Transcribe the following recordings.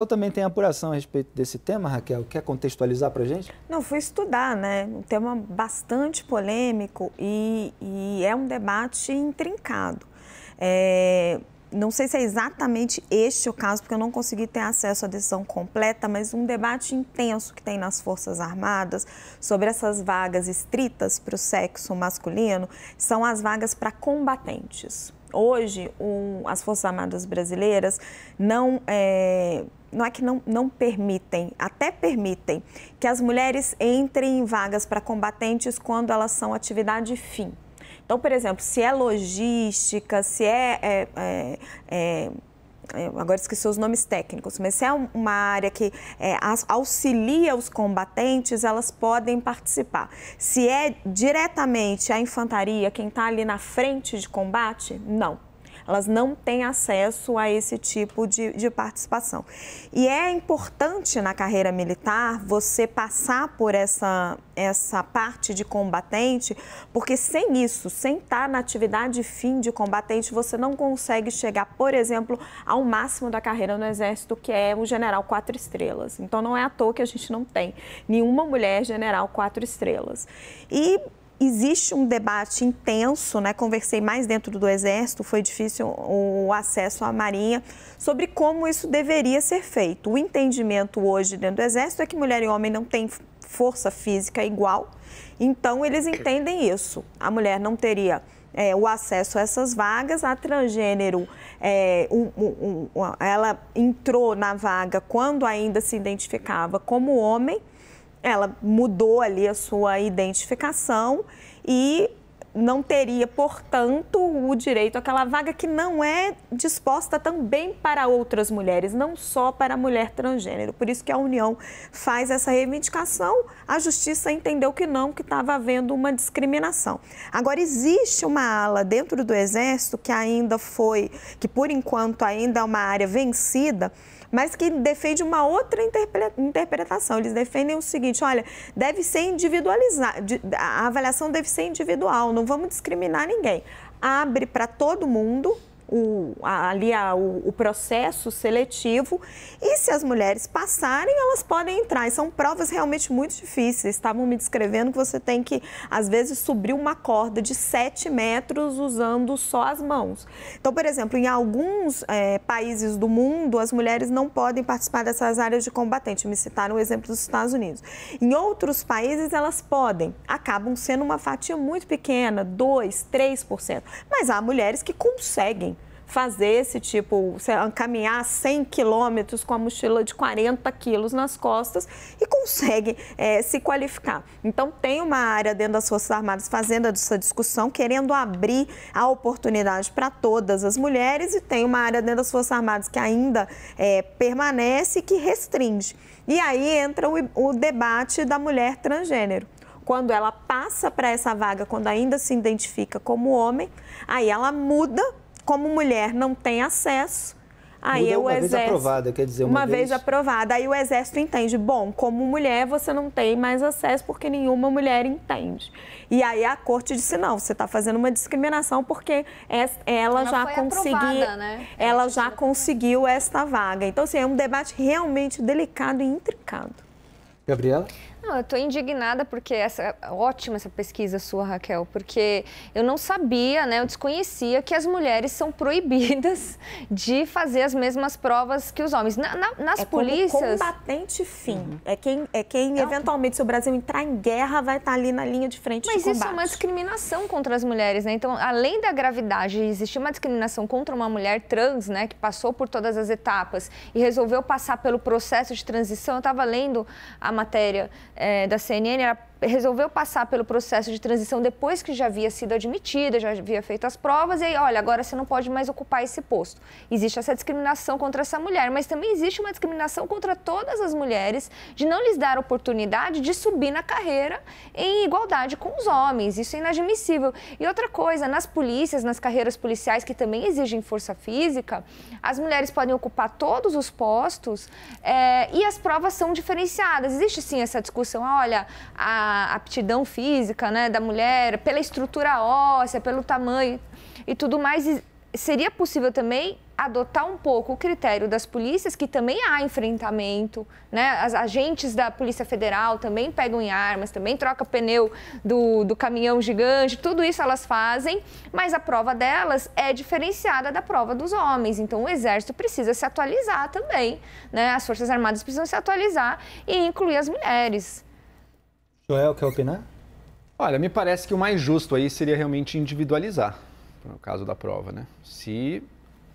Eu também tenho apuração a respeito desse tema, Raquel. Quer contextualizar para a gente? Não, fui estudar, né? Um tema bastante polêmico e é um debate intrincado. Não sei se é exatamente este o caso, porque eu não consegui ter acesso à decisão completa, mas um debate intenso que tem nas Forças Armadas sobre essas vagas estritas para o sexo masculino são as vagas para combatentes. Hoje, as Forças Armadas brasileiras não é que não permitem, até permitem que as mulheres entrem em vagas para combatentes quando elas são atividade fim. Então, por exemplo, se é logística, se agora esqueci os nomes técnicos, mas se é uma área que auxilia os combatentes, elas podem participar. Se é diretamente a infantaria, quem está ali na frente de combate, não. Elas não têm acesso a esse tipo de participação. E é importante na carreira militar você passar por essa parte de combatente, porque sem isso, sem estar na atividade fim de combatente, você não consegue chegar, por exemplo, ao máximo da carreira no Exército, que é o general 4 estrelas. Então, não é à toa que a gente não tem nenhuma mulher general 4 estrelas. E existe um debate intenso, né? Conversei mais dentro do Exército, foi difícil o acesso à Marinha, sobre como isso deveria ser feito. O entendimento hoje dentro do Exército é que mulher e homem não têm força física igual, então eles entendem isso. A mulher não teria o acesso a essas vagas, a transgênero, ela entrou na vaga quando ainda se identificava como homem. Ela mudou ali a sua identificação e não teria, portanto, o direito àquela vaga que não é disposta também para outras mulheres, não só para a mulher transgênero. Por isso que a União faz essa reivindicação, a Justiça entendeu que não, que estava havendo uma discriminação. Agora, existe uma ala dentro do Exército que por enquanto ainda é uma área vencida, mas que defende uma outra interpretação. Eles defendem o seguinte: olha, deve ser individualizado, a avaliação deve ser individual, não vamos discriminar ninguém. Abre para todo mundo o processo seletivo e se as mulheres passarem, elas podem entrar. E são provas realmente muito difíceis. Estavam me descrevendo que você tem que, às vezes, subir uma corda de 7 metros usando só as mãos. Então, por exemplo, em alguns países do mundo, as mulheres não podem participar dessas áreas de combatente. Me citaram o exemplo dos Estados Unidos. Em outros países, elas podem. Acabam sendo uma fatia muito pequena, 2%, 3%. Mas há mulheres que conseguem fazer esse tipo, caminhar 100 quilômetros com a mochila de 40 quilos nas costas e consegue se qualificar. Então, tem uma área dentro das Forças Armadas fazendo essa discussão, querendo abrir a oportunidade para todas as mulheres, e tem uma área dentro das Forças Armadas que ainda permanece e que restringe. E aí entra o debate da mulher transgênero. Quando ela passa para essa vaga, quando ainda se identifica como homem, aí ela muda. Como mulher não tem acesso, aí o Exército... Uma vez aprovada, quer dizer, uma vez aprovada, aí o Exército entende, bom, como mulher você não tem mais acesso porque nenhuma mulher entende. E aí a Corte disse, não, você está fazendo uma discriminação porque ela já conseguiu esta vaga. Então, assim, é um debate realmente delicado e intricado. Gabriela? Não, eu estou indignada porque ótima essa pesquisa sua, Raquel, porque eu não sabia, né, eu desconhecia que as mulheres são proibidas de fazer as mesmas provas que os homens. Nas polícias... Como combatente fim. É quem eventualmente, se o Brasil entrar em guerra, vai estar ali na linha de frente de combate. Mas isso é uma discriminação contra as mulheres, né? Então, além da gravidade, existir uma discriminação contra uma mulher trans, né, que passou por todas as etapas e resolveu passar pelo processo de transição. Eu estava lendo a matéria da CNN, ela resolveu passar pelo processo de transição depois que já havia sido admitida, já havia feito as provas, e aí, olha, agora você não pode mais ocupar esse posto. Existe essa discriminação contra essa mulher, mas também existe uma discriminação contra todas as mulheres de não lhes dar oportunidade de subir na carreira em igualdade com os homens. Isso é inadmissível. E outra coisa, nas polícias, nas carreiras policiais que também exigem força física, as mulheres podem ocupar todos os postos e as provas são diferenciadas. Existe sim essa discussão, olha, a aptidão física, né, da mulher, pela estrutura óssea, pelo tamanho e tudo mais. Seria possível também adotar um pouco o critério das polícias, que também há enfrentamento, né? As agentes da Polícia Federal também pegam em armas, também trocam pneu do caminhão gigante, tudo isso elas fazem, mas a prova delas é diferenciada da prova dos homens. Então, o Exército precisa se atualizar também, né? As Forças Armadas precisam se atualizar e incluir as mulheres. Joel, quer opinar? Olha, me parece que o mais justo aí seria realmente individualizar, no caso da prova, né? Se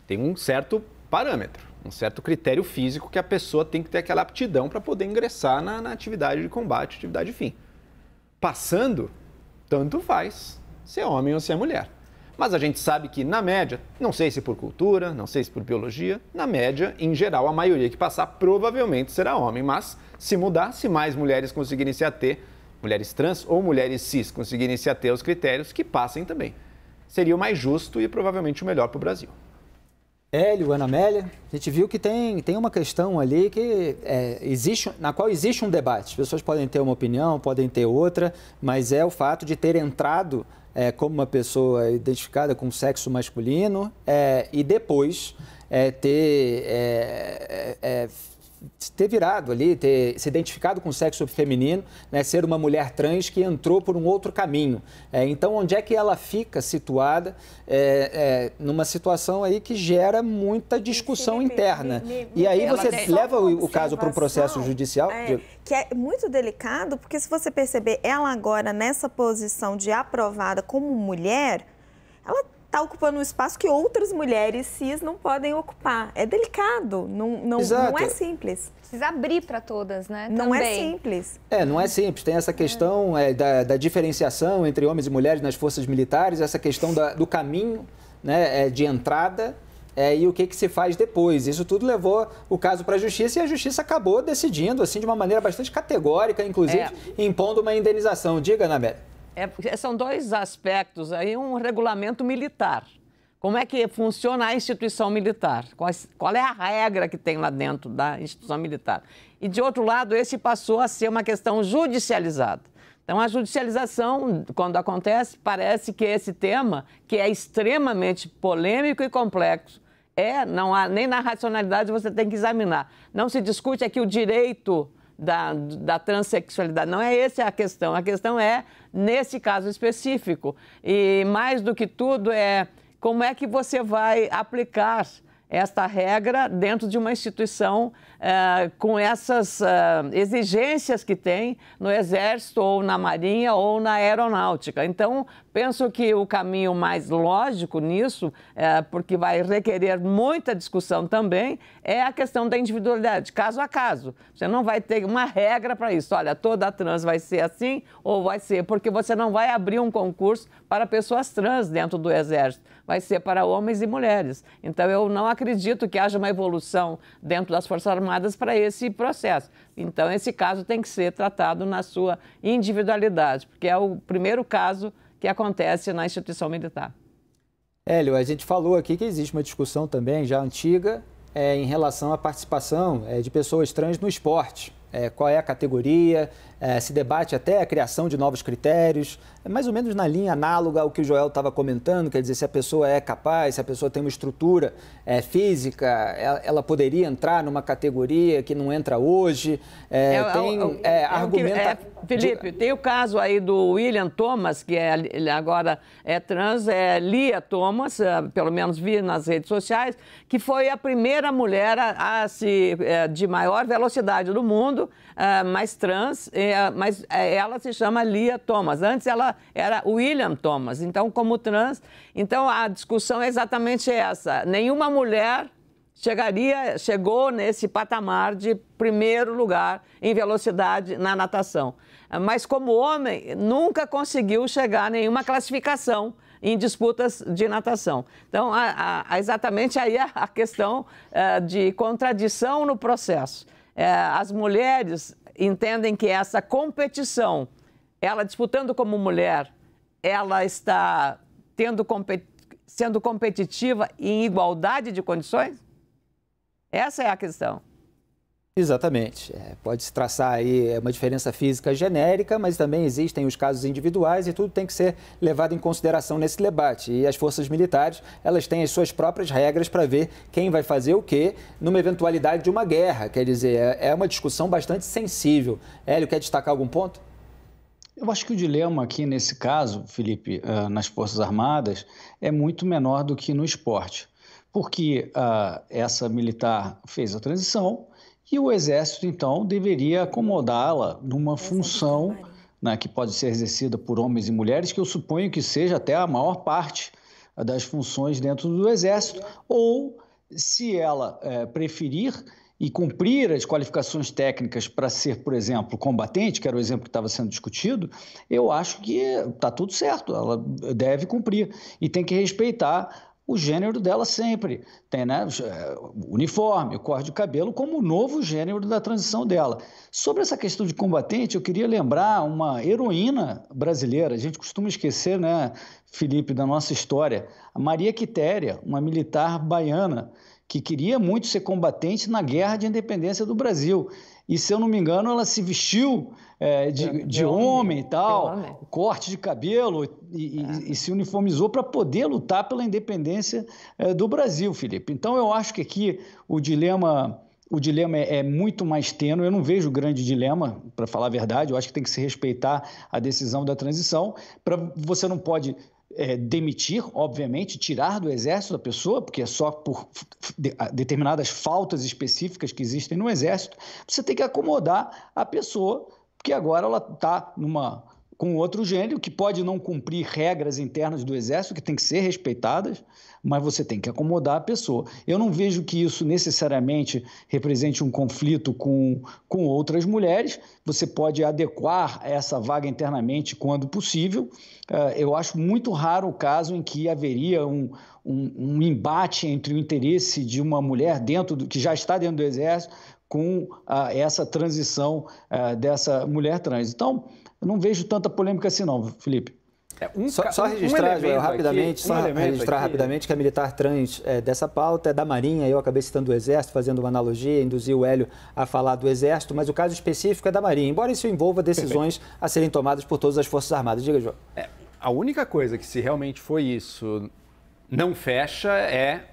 tem um certo parâmetro, um certo critério físico que a pessoa tem que ter aquela aptidão para poder ingressar na atividade de combate, atividade fim. Passando, tanto faz se é homem ou se é mulher. Mas a gente sabe que, na média, não sei se por cultura, não sei se por biologia, na média, em geral, a maioria que passar provavelmente será homem. Mas, se mudar, se mais mulheres conseguirem se ater, mulheres trans ou mulheres cis conseguirem se ater aos critérios, que passem também. Seria o mais justo e provavelmente o melhor para o Brasil. Hélio, Ana Amélia, a gente viu que tem uma questão ali que na qual existe um debate. As pessoas podem ter uma opinião, podem ter outra, mas é o fato de ter entrado como uma pessoa identificada com sexo masculino e depois ter virado ali, ter se identificado com o sexo feminino, né, ser uma mulher trans que entrou por um outro caminho. Então, onde é que ela fica situada numa situação aí que gera muita discussão interna? E aí você leva o caso para um processo judicial? Que é muito delicado, porque se você perceber, ela agora nessa posição de aprovada como mulher, ela está ocupando um espaço que outras mulheres cis não podem ocupar. É delicado, não é simples. Precisa abrir para todas, né? Não é simples. Não é simples. Tem essa questão da diferenciação entre homens e mulheres nas forças militares, essa questão do caminho, né, de entrada e o que se faz depois. Isso tudo levou o caso para a Justiça e a Justiça acabou decidindo assim de uma maneira bastante categórica, inclusive impondo uma indenização. Diga, Ana Amélia. São dois aspectos aí, um regulamento militar. Como é que funciona a instituição militar? Qual é a regra que tem lá dentro da instituição militar? E, de outro lado, esse passou a ser uma questão judicializada. Então, a judicialização, quando acontece, parece que esse tema, que é extremamente polêmico e complexo, não há, nem na racionalidade você tem que examinar. Não se discute aqui o direito da transexualidade. Não é essa a questão é, nesse caso específico. E, mais do que tudo, como é que você vai aplicar esta regra dentro de uma instituição com essas exigências que tem no Exército, ou na Marinha, ou na Aeronáutica. Então, penso que o caminho mais lógico nisso, porque vai requerer muita discussão também, é a questão da individualidade, caso a caso. Você não vai ter uma regra para isso. Olha, toda trans vai ser assim ou vai ser, porque você não vai abrir um concurso para pessoas trans dentro do Exército. Vai ser para homens e mulheres. Então, eu não acredito que haja uma evolução dentro das Forças Armadas para esse processo. Então, esse caso tem que ser tratado na sua individualidade, porque é o primeiro caso que acontece na instituição militar. Hélio, a gente falou aqui que existe uma discussão também já antiga em relação à participação de pessoas trans no esporte. Qual é a categoria, se debate até a criação de novos critérios, mais ou menos na linha análoga ao que o Joel estava comentando, quer dizer, se a pessoa é capaz, se a pessoa tem uma estrutura física, ela poderia entrar numa categoria que não entra hoje, Felipe, tem o caso aí do William Thomas, que agora é trans, Lia Thomas, pelo menos vi nas redes sociais, que foi a primeira mulher de maior velocidade do mundo, mais trans, mas ela se chama Lia Thomas. Antes ela era William Thomas, então como trans. Então a discussão é exatamente essa. Nenhuma mulher chegou nesse patamar de primeiro lugar em velocidade na natação. Mas como homem, nunca conseguiu chegar a nenhuma classificação em disputas de natação. Então, exatamente aí a questão de contradição no processo. As mulheres entendem que essa competição, ela disputando como mulher, ela está sendo competitiva em igualdade de condições? Essa é a questão. Exatamente. Pode-se traçar aí uma diferença física genérica, mas também existem os casos individuais e tudo tem que ser levado em consideração nesse debate. E as forças militares, elas têm as suas próprias regras para ver quem vai fazer o quê numa eventualidade de uma guerra. Quer dizer, é uma discussão bastante sensível. Hélio, quer destacar algum ponto? Eu acho que o dilema aqui nesse caso, Felipe, nas Forças Armadas, é muito menor do que no esporte. Porque essa militar fez a transição, e o Exército, então, deveria acomodá-la numa função, né, que pode ser exercida por homens e mulheres, que eu suponho que seja até a maior parte das funções dentro do Exército, ou, se ela preferir e cumprir as qualificações técnicas para ser, por exemplo, combatente, que era o exemplo que estava sendo discutido, eu acho que está tudo certo, ela deve cumprir e tem que respeitar o gênero dela sempre. Tem, né, o uniforme, o corte de cabelo como o novo gênero da transição dela. Sobre essa questão de combatente, eu queria lembrar uma heroína brasileira. A gente costuma esquecer, né, Felipe, da nossa história. A Maria Quitéria, uma militar baiana, que queria muito ser combatente na Guerra de Independência do Brasil. E, se eu não me engano, ela se vestiu de homem e tal, corte de cabelo, e se uniformizou para poder lutar pela independência do Brasil, Felipe. Então, eu acho que aqui o dilema é muito mais tênue. Eu não vejo grande dilema, para falar a verdade. Eu acho que tem que se respeitar a decisão da transição. Você não pode demitir, obviamente, tirar do Exército da pessoa, porque é só por determinadas faltas específicas que existem no Exército. Você tem que acomodar a pessoa, porque agora ela está com outro gênero, que pode não cumprir regras internas do Exército, que tem que ser respeitadas, mas você tem que acomodar a pessoa. Eu não vejo que isso necessariamente represente um conflito com outras mulheres. Você pode adequar essa vaga internamente quando possível. Eu acho muito raro o caso em que haveria um embate entre o interesse de uma mulher que já está dentro do Exército com essa transição dessa mulher trans. Então, eu não vejo tanta polêmica assim não, Felipe. Só registrar rapidamente que a militar trans dessa pauta é da Marinha. Eu acabei citando o Exército, fazendo uma analogia, induzi o Hélio a falar do Exército, mas o caso específico é da Marinha, embora isso envolva decisões a serem tomadas por todas as Forças Armadas. Diga, João. A única coisa que, se realmente foi isso, não fecha é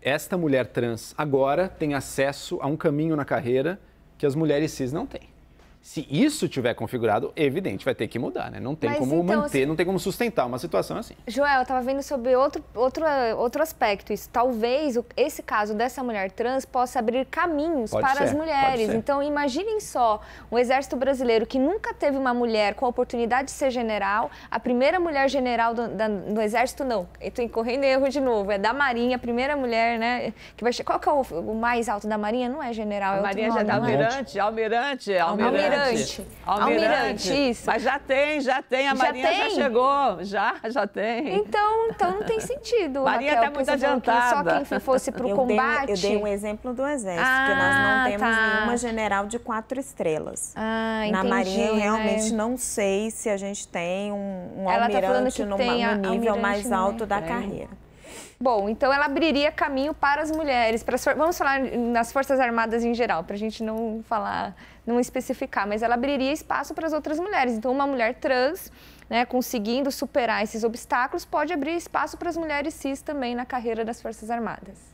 esta mulher trans agora tem acesso a um caminho na carreira que as mulheres cis não têm. Se isso tiver configurado, evidente, vai ter que mudar, né? Não tem como manter, não tem como sustentar uma situação assim. Joel, eu estava vendo sobre outro aspecto. Isso. Talvez esse caso dessa mulher trans possa abrir caminhos para as mulheres. Então, imaginem só, o Exército Brasileiro, que nunca teve uma mulher com a oportunidade de ser general, a primeira mulher general do Exército, não. Eu estou incorrendo em erro de novo. É da Marinha, a primeira mulher, né? Que vai chegar. Qual que é o mais alto da Marinha? Não é general, é outro nome, Marinha já é almirante. Almirante, isso. Mas já tem, a Marinha já chegou, já tem. Então não tem sentido. Marinha Raquel, está muito adiantada. Só quem fosse para o combate. Eu dei um exemplo do Exército, que nós não temos nenhuma general de 4 estrelas. Na Marinha, eu realmente não sei se a gente tem um almirante no nível mais alto da carreira. Bom, então ela abriria caminho para as mulheres. Vamos falar nas Forças Armadas em geral, para a gente não especificar, mas ela abriria espaço para as outras mulheres. Então, uma mulher trans, né, conseguindo superar esses obstáculos, pode abrir espaço para as mulheres cis também na carreira das Forças Armadas.